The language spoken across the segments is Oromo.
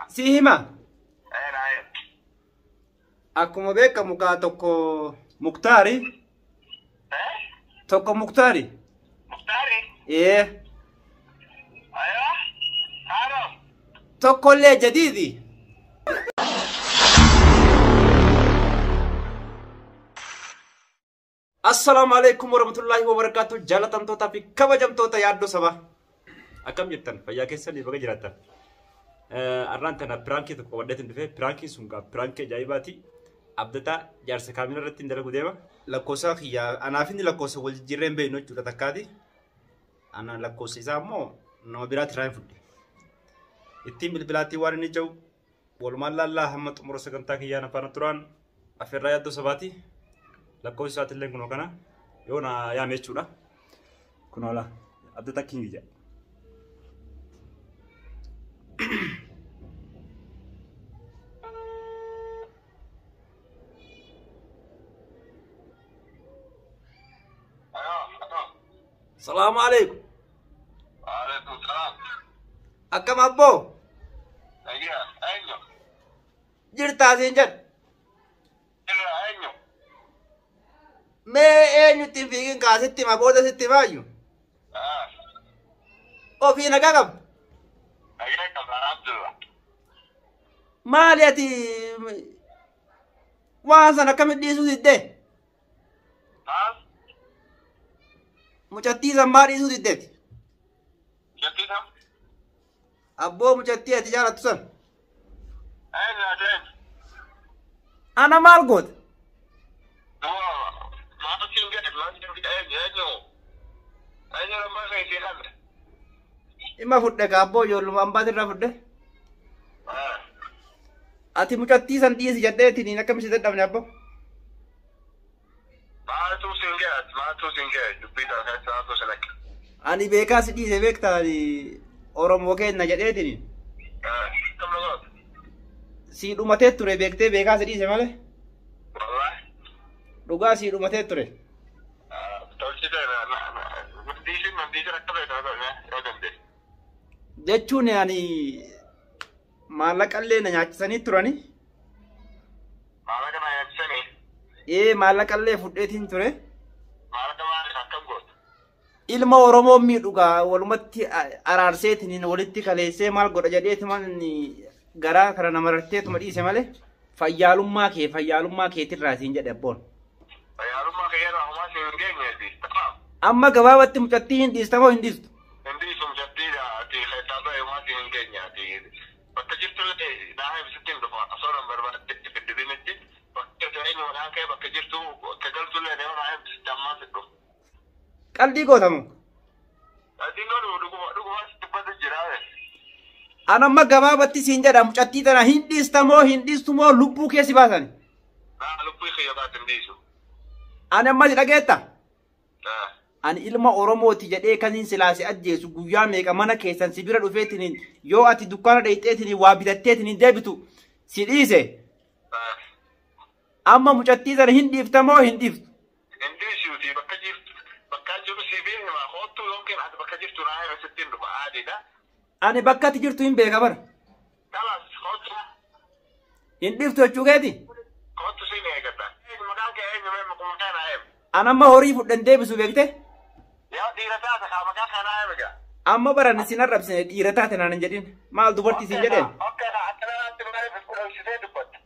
Sihima. Akkuma beekamu kaa tokko Muktaari. Tokko Muktaari. Muktaari? Ayo. Halo. Tokko illee jadiidi. Assalamu alaikum warahmatullahi wabarakatuh. Jaalatamtoota fi kabajamtoota yaaddoo sabaa. Akkam jirtan fayyaa keessanii baga jiraattan. Arraan tana pirankii tokko wadhatin dhufee pirankii sun gaa pirankii ajaa'ibaati. Abdataa jaarsa kaamila irratti hin dalagu deema. Lakkoofsa kiyyaa anaaf inni lakkoofsa wal jijjiirreen beeknu jechuudha takkaati. Ana lakkoofsa isaa immoo nama biraatti irraa hin fudhe. Ittiin bilbilaatti waan inni jiru walumaan laallaa hamma xumura sagantaa kiyyaan afaan turaan afeerraa yaaddoo sabaati. Lakkoofsa isaatillee kunoo kana yoo na yaame jechuudha. Kunoo la Abdataa Kingi jedha. Assalamu alaikum. Waalaikum salam. Akkam abboo? Ayya, eenyu? Jirtaa siin jedha. Jirra eenyu? Mee eenyutti hin fiigin kaasitti hima booda sitti baayyu? Ofii nagaa qabdu? Nagaa qabna Abdullah. Maali ati waan sana akkamitti dhiisuu diddee? Maal? Mucattii san maa dhiisuu diddeeti? Mucattii san? Abboo mucattii ati jaalattu san? Eenyu ateen? Ana maal goote? Maal siin jedhe maal jedhe eenyu? Eenyu lammaa kan isin halle? Ima fudhe ka abboo ijoolluma ambaati irraa fudhe? Ati mucattii san dhiisi jedheetiin akkamitti dadhabne abboo? Maaltu siin jedhe dubbii ta'a keessaa selekka. Ani beekaa si dhiise beektaa Oromoo kenna jedheetiin. Kam lagoota? Si dhumatee ture beektee beekaa si dhiise malee? Wallaahi. Dhugaa si dhumatee ture. Tolchitee mandiisin akka beekamu yoo dandeesse. Jechuun ani maallaqallee na nyaachisanii turani. Maallaqa na nyaachisanii? Maallaqallee fudheetiin ture. Maallaqa maaliif akkam gootu? Ilma Oromoo miidhugaa walumatti araarseetiin walitti kaleessee maal godha jedheetumaan garaa kana nama rarteetuma dhiise malee fayyaalummaa keetirraa siin jedhe abboon. Fayyaalummaa keetirraa homaa siin hin geenyeeti. Amma gabaabatti mucattii hin dhiistamoo hin dhiistu? Hin dhiisu mucattii ati keessaa homaa siin hin geenyeeti. Bakka jirtullee naa ibsitti hin dhufa osoo nan barbaadde fiddibinitti bakka eenyu wadhaan ka'e bakka jirtu bakka galtullee yoo naa ibsitti ammaa si dhufu. Qaldii gootamu? Qaldiin godhu dhugumas dubbatu jiraate. Ana amma gabaabatti siin jedha mucattii tana hin dhiistamoo hin dhiistumoo lubbuu keessi baasani? Lubbuu kiyya baate hin dhiisu. Ani amma si dhageetta? Ani ilma Oromooti jedhee kaniin silaasi ajjeesu guyyaa meeqa mana keessan si bira dhufeetiin yoo ati dukkaana dheeyxeetiin waa bitatteetiin deebitu si dhiise. Amma mucattii tana hin dhiiftamoo hin dhiiftu? Hin dhiisuuti bakka jirtu. Bakka jiru si beekama hoottuu yookiin ati bakka jirtu naa ibsitti hin dhufa aadiidha. Ani bakka ati jirtu hin beeka bara. Kalas hoottuu. Hin dhiiftu jechuu keeti? Hoottuu siin eeggata. Maqaan kee eenyu maqaan naa eegu? An amma horii fudhan deebisu beekte? Yaa dhiira taate kaa maqaa kanaa eega. Amma baran isin arrabsine dhiira taate naan hin jedhin. Maal dubartii isin jedheen? Akkanatti maaliif dhoksitee dubbatta?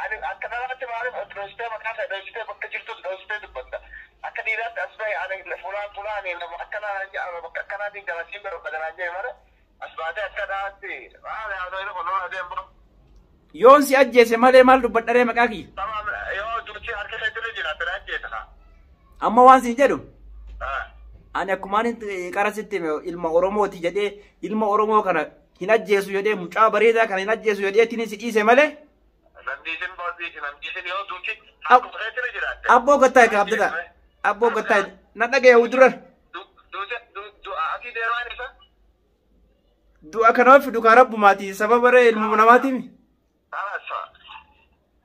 Ani akkanatti maaliif dhoksitee maqaa isaa dhoksitee bakka jirtu dhoksitee dubbatta? Akka dhiiraatti as bahe ani fulaan akkanaatiin galasiin bira dhaganaan jee mara as baatee akkanaatti maali haasawii tokko nama adeemu. Yoon si ajjeese malee maal dubbadharee maqaa kiyya? Yoo duuchi harka keetti jira bira ajjeesa. Amma waan siin jedhu? Ani akkumaan qarasitti ilma Oromooti jedhee ilma Oromoo kana hin ajjeesu jedhee mucaa bareedaa kana hin ajjeesu jedheetiin si dhiise malee? Nandiisin yoo duuchi harka keetti jiraatte. Abboo gattaa egaa Abdataa. Abboo gattaa na dhaga'e dura. Ati deemaan isa? Du'a kana fidu kaa rabbumaati sababa ree ilma namaatiimi.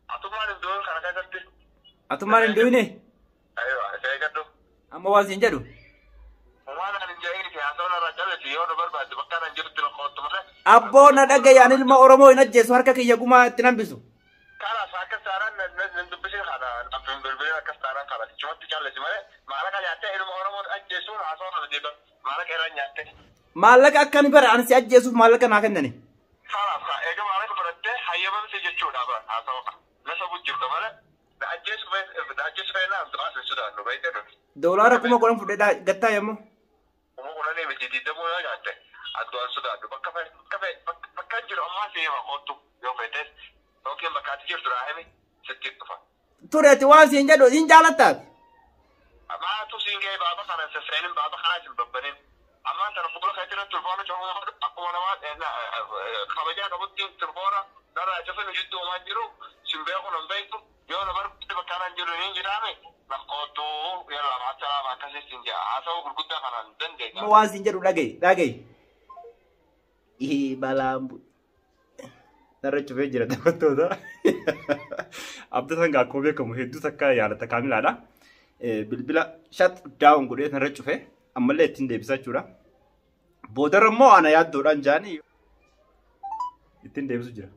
Atummaan hin du'in kana keessatti. Atummaan hin du'ine? Ayyoo isa eeggadhu. Amma waan siin jedhu? Waan ani hin jedhin haasawaa yoo na barbaadde bakka nan jirutti na qoottu malee. Abboo na dhagayaan ilma Oromoo hin ajjeesu harka kiyya gumaa itti nambisu. Kanas akka saaraan nan dubbisee kana abbiin bilbilee akka saaraan kana chumatti caalleesi malee maallaqa nyaattee ilma Oromoo ajjeesuun haasawaa kana jedhan maallaqa irraa nyaattee. Maallaqa akkani bara ani si ajjeesuuf maallaqa naa kennani. Kanas egaa maallaqa fudhattee hayyamamte jechuudha bara haasawaa kana nasa bujjirta malee na ajjeesu fe'inaa amtumaas hin sodaannu baay'ee dhufi. Doolaara kuma godhan fudhee gattaa yemmuu. Kuma godhanii miti diddamuu yoo nyaatte addu'aan sodaadhu bakka jiru ammaa seema qoottu yoo feetes yookiin bakka ati jirtu raahime sitti dhufa. Tureeti waan siin jedhu siin jaalattaati. Maatu siin ga'ee baaba kana sassainin baaba kanaa sin babbanin ammaan tana fuula kan jiran turboona cahuu akkuma namaa kabajaa qabutti turboona narraa cafin hojjetti uumaa jiru sin beeku nan beektu yoo na barbaade bakka kanaan jiru hin jedhame nakootu yalla maatalaaf akkasii sin jaa haasawuu gurguddaa kanaan dandeenya. Waan siin jedhu dhagaye. Balaan narra cufee jira taphattoota. Abdataan akkuma beekamu hedduu takka yaadata kaamilaadha. Bilbila shat daawun godhee narra cufee ammallee ittiin deebisaa jechuudha. Boodarra immoo ana yaaddoodhaan jaanii ittiin deebisu jira.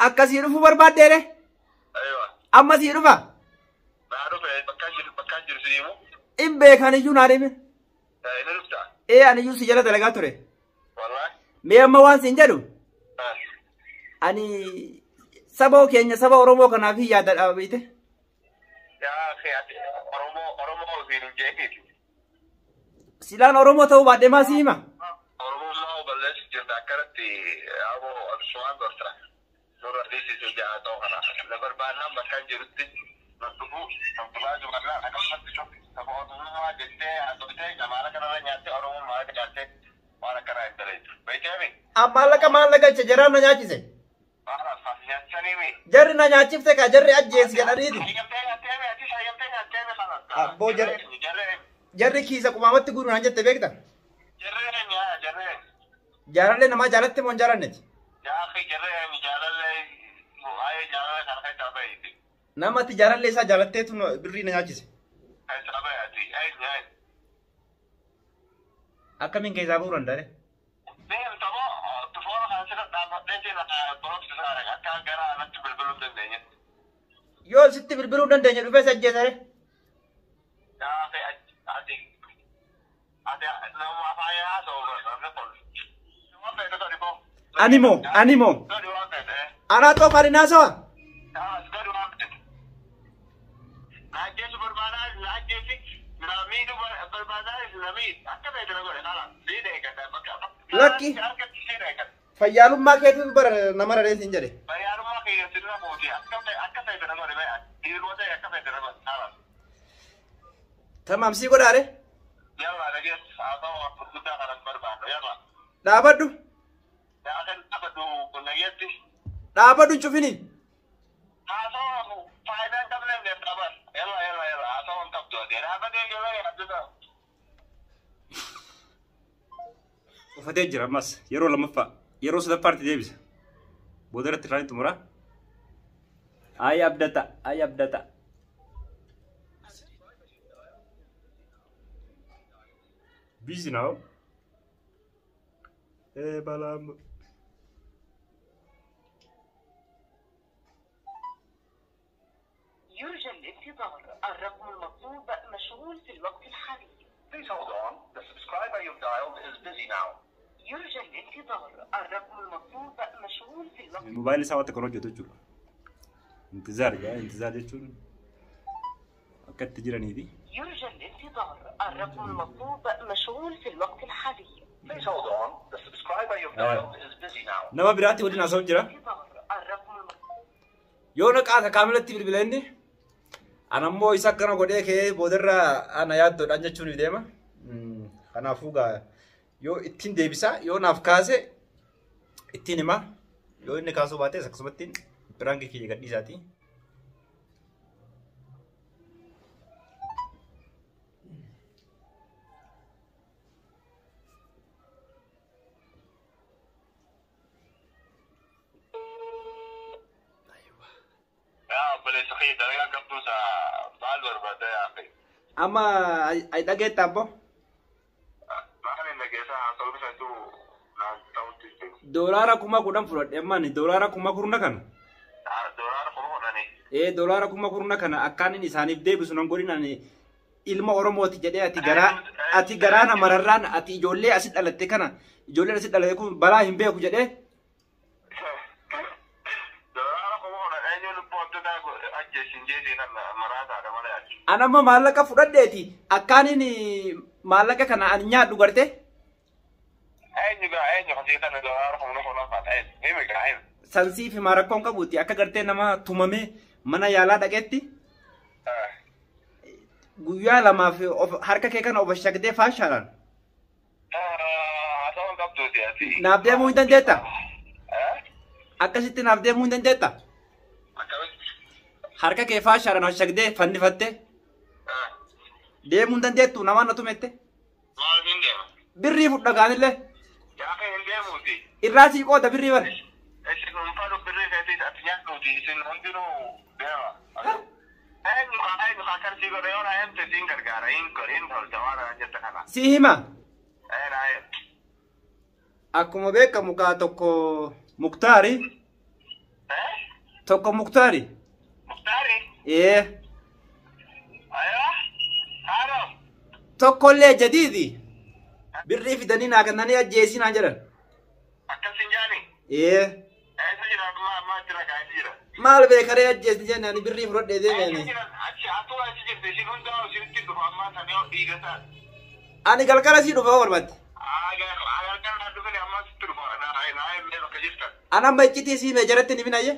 Akkasii dhufu barbaaddeere? Amma sii dhufa? Bakka jiru si deemu? In beekan iyyuu naa deeme? Ani iyyuu si jala dalagaa ture. Mee amma waan siin jedhu? Ani saba keenya saba Oromoo kanaaf hin yaada dhaabite. Silaan Oromoo ta'uu baadhee maa si hima? Maallaqa jecha jaraan na nyaachise. Jarri na nyaachifte ka jarri ajjeesi jedhaniiti. Abboo jarri kiisa qumaamatti guuruudhaan jette beekta? Jaalallee namaa jaalatte moo hin jaalanneti? Namatti jaalallee isaa jaalatteetu birrii na nyaachise. Akkamiin keessaa bu'uu danda'e? Yoo sitti bilbiluu dandeenya dhufee si ajjeesare? Animo. Anaa xoof ani naasawa? Lakki fayyaalummaa keetiin bara nama radhee siin jedhe. Tamaamsii godhaare? Dhaabadhu? Dhaabadhu cufini? Ufatee jira ammas yeroo lammaffaa yeroo sadaffaatti deebisa. Boodarratti irraan xumura. Ay abdata. Busy now. Balam. يرجى الانتظار. الرقم المطلوب مشغول في الوقت الحالي. Please hold on. The subscriber you've dialed is busy now. يرجى الانتظار. الرقم المطلوب مشغول في الوقت. الموبايل ساعات كروجو تجول. انتظار يجون. أكيد تجرني دي. يرجى الانتظار. الرقم المطلوب مشغول في الوقت الحالي. Please hold on. The subscriber you've dialed is busy now. نما براتي ودي ناسو جرا. الرقم يونا كذا كاملة تبي بالبلندي. أنا مو يسكر نقولي كه بودرة أنا ياد دور أنجا شوني ديما. أنا فوقا يو إتين ديبسا يو نافكاسه إتين ما يو إني كاسو باتة سكسبتين برانكي كي جدي ساتي akhi dalaga qabdu sa baal barbada ya akhi amma ay dhageetta abbo maani nageessa haasawuu feetu na ta'utti doolaara 10,000 fudhadhe ammaani doolaara 10,000 kana doolaara 10,000 doolaara 10,000 kana akkaanin isaaniif deebisu nan godhinani ilma oromooti jedhee ati garaana mararraan ati ijoollee asit dhalatte kana ijoolleen asit dhalatte kun balaa hin beeku jedhee anamma maallaqa fudhadheeti akkaanin maallaqa kana ani nyaadhu garte sansii fi maarakkoon qabuuti akka gartee nama tumamee mana yaalaa dhaqeetti guyyaa lamaaf harka kee kana obashagdee faashaadhaan naaf deemuu hin dandeetta akkasitti naaf deemuu hin dandeetta harka kee faashaadhaan obashagdee fannifattee deemuu hin dandeettu namaan na tumette birrii fudha gaanillee irraa sii qooda birrii bare si hima akkuma beekamu kaa tokko muktaari tokkollee jadiidi birrii fidanii naa kennanii ajjeesii naa jedhan maal beekaree ajjeesni jennaan birrii fudhadhee deemani ani galgala sii dhufa barbaadde anamma iccitii sii meejaratti ni binayye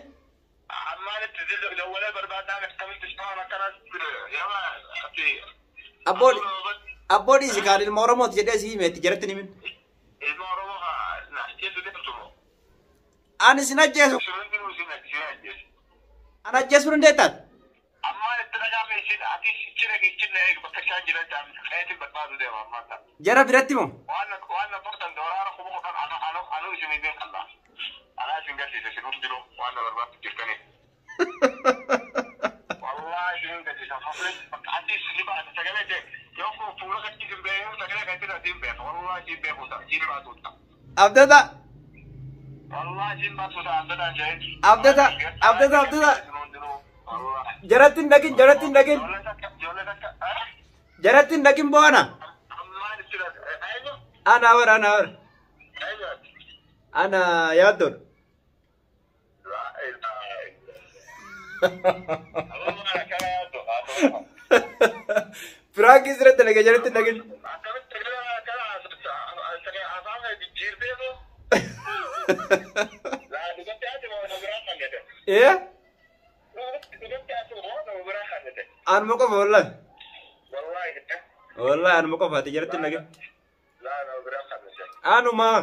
abboodhi isi kaan ilma oromooti jedhee sii meetti jaratti ni min ani sin ajjeesu an ajjeesuu dandeettaat jara biratti moo abdata jaratin dagin boana ana yador Frank is red lagi jaratin dagin ya an mau kau bola an mau kau hati jaratin lagi anu mah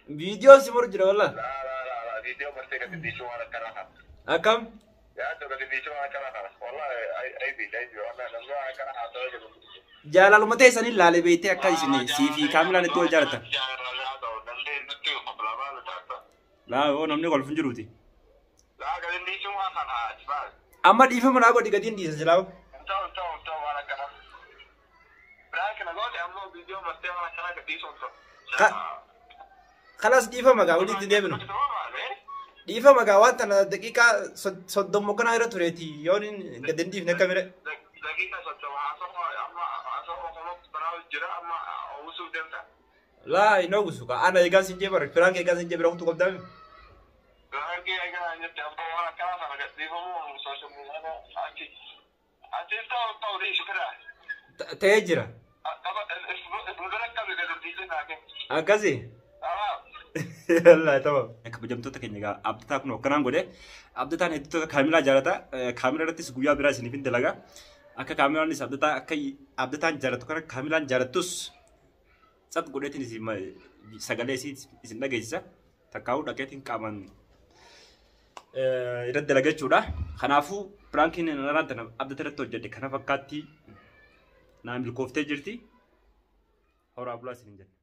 video sih mau jadi wala video mesti kasih di suara karaha akam ya tuh kasih di suara karaha wala ai video ana namanya karaha tuh jala lu mate sani lale bete akka isini CV kamila ne tol jarata la o namne golf njuruti la gadin di suara kana asbal amma difa mana go digadin di sajalaw to wala kana brank na go amma video mesti wala kana ke di sonto خلاص ديفا مغا ولي تديمنو ديفا مغا وانت دقيقه صدم مكن هيرو تريتي يونين قدن ديف نكاميرا دقيقه صدم لا ينوسو انا يغاس جبر فرانك يغاس جبر وقت قدام فرانك يغاس جبر وانا كان انا ديفا مو سوشيال ميديا انت تو ريش كده تاجرا اكاسي Allah tamam. Kabajamtoota keenya egaa abdataa kun hokkanaan godhe abdataan hedduutoota kaamilaa jaalata kaamilaa irrattis guyyaa biraa isiniif hin dalaga akka kaamiraanis abdataan jaalatu kana kaamilaan jaalattus tsat godheetiin sagalee isin dhageessisa takkaa'uu dhaqeetiin qaaman irratti dalaga jechuudha. Kanaafuu piraankiin narraan tana abdata irratti hojjedhe kana fakkaatti naan milkooftee jirti. horaa bulaa isin jedha.